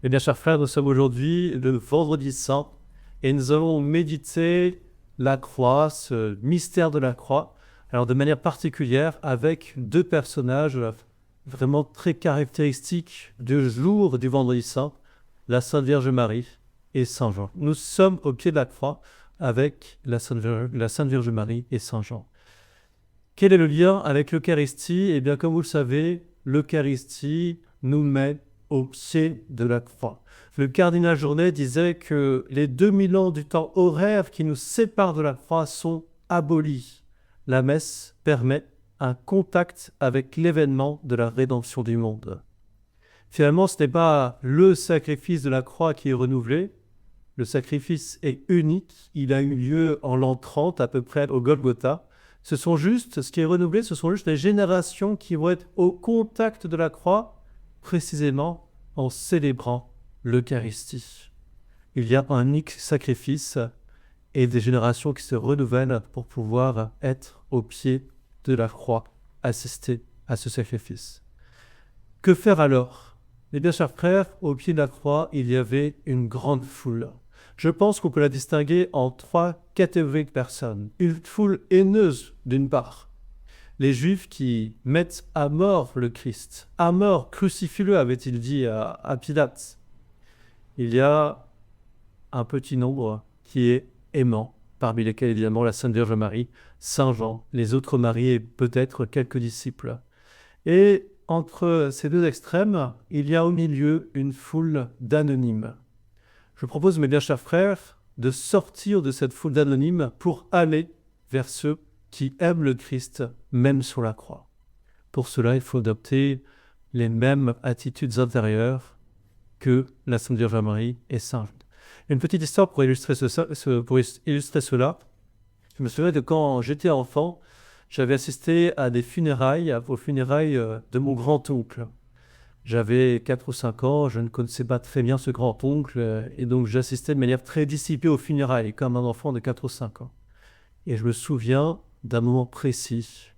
Eh bien, chers frères, nous sommes aujourd'hui le vendredi saint et nous allons méditer la croix, ce mystère de la croix, alors de manière particulière avec deux personnages vraiment très caractéristiques du jour du vendredi saint, la Sainte Vierge Marie et Saint Jean. Nous sommes au pied de la croix avec la Sainte Vierge Marie et Saint Jean. Quel est le lien avec l'Eucharistie? Eh bien, comme vous le savez, l'Eucharistie nous met au pied de la croix. Le cardinal Journet disait que les 2000 ans du temps horaire qui nous séparent de la croix sont abolis. La messe permet un contact avec l'événement de la rédemption du monde. Finalement, ce n'est pas le sacrifice de la croix qui est renouvelé. Le sacrifice est unique. Il a eu lieu en l'an 30 à peu près au Golgotha. Ce qui est renouvelé, ce sont juste les générations qui vont être au contact de la croix, précisément en célébrant l'Eucharistie. Il y a un unique sacrifice et des générations qui se renouvellent pour pouvoir être au pied de la croix, assister à ce sacrifice. Que faire alors? Eh bien, chers frères, au pied de la croix, il y avait une grande foule. Je pense qu'on peut la distinguer en trois catégories de personnes. Une foule haineuse, d'une part. Les Juifs qui mettent à mort le Christ. À mort, crucifie-le, avait-il dit à Pilate. Il y a un petit nombre qui est aimant, parmi lesquels évidemment la Sainte Vierge Marie, Saint Jean, les autres maris et peut-être quelques disciples. Et entre ces deux extrêmes, il y a au milieu une foule d'anonymes. Je propose, mes bien chers frères, de sortir de cette foule d'anonymes pour aller vers ceux qui aiment le Christ, même sur la croix. Pour cela, il faut adopter les mêmes attitudes intérieures que la Sainte Vierge Marie et Saint Jean. Une petite histoire pour illustrer cela. Je me souviens de quand j'étais enfant, j'avais assisté à des funérailles, aux funérailles de mon grand-oncle. J'avais 4 ou 5 ans, je ne connaissais pas très bien ce grand-oncle, et donc j'assistais de manière très dissipée aux funérailles, comme un enfant de 4 ou 5 ans. Et je me souviens d'un moment précis.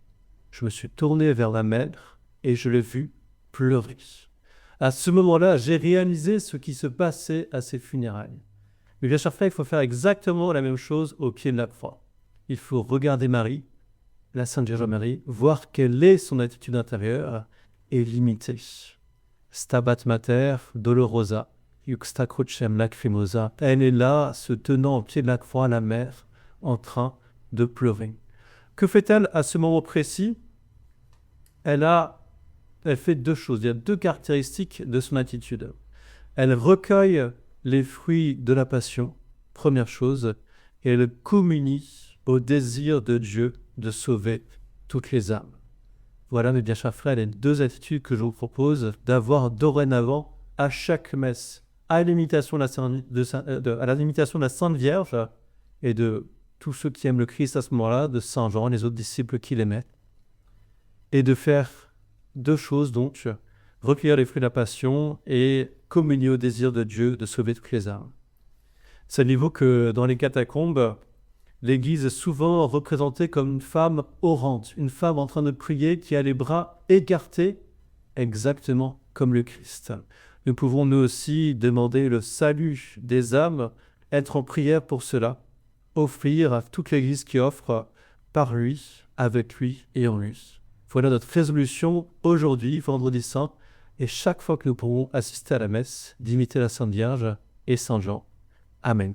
Je me suis tourné vers la mère et je l'ai vue pleurer. À ce moment-là, j'ai réalisé ce qui se passait à ces funérailles. Mais bien sûr, il faut faire exactement la même chose au pied de la croix. Il faut regarder Marie, la Sainte Vierge Marie, voir quelle est son attitude intérieure et l'imiter. Stabat Mater Dolorosa, Juxta Crucem Lacrimosa. Elle est là, se tenant au pied de la croix, la mère, en train de pleurer. Que fait-elle à ce moment précis? Elle fait deux choses. Il y a deux caractéristiques de son attitude. Elle recueille les fruits de la passion, première chose, et elle communie au désir de Dieu de sauver toutes les âmes. Voilà, mes bien chers frères, les deux attitudes que je vous propose d'avoir dorénavant à chaque messe, à l'imitation de la Sainte Vierge et de tous ceux qui aiment le Christ à ce moment-là, de Saint Jean, les autres disciples qui l'aimaient, et de faire deux choses, donc, recueillir les fruits de la passion et communier au désir de Dieu de sauver toutes les âmes. Savez-vous que dans les catacombes, l'Église est souvent représentée comme une femme orante, une femme en train de prier qui a les bras écartés, exactement comme le Christ. Nous pouvons nous aussi demander le salut des âmes, être en prière pour cela, offrir à toute l'Église qui offre par lui, avec lui et en lui. Voilà notre résolution aujourd'hui, vendredi saint, et chaque fois que nous pourrons assister à la messe, d'imiter la Sainte Vierge et Saint Jean. Amen.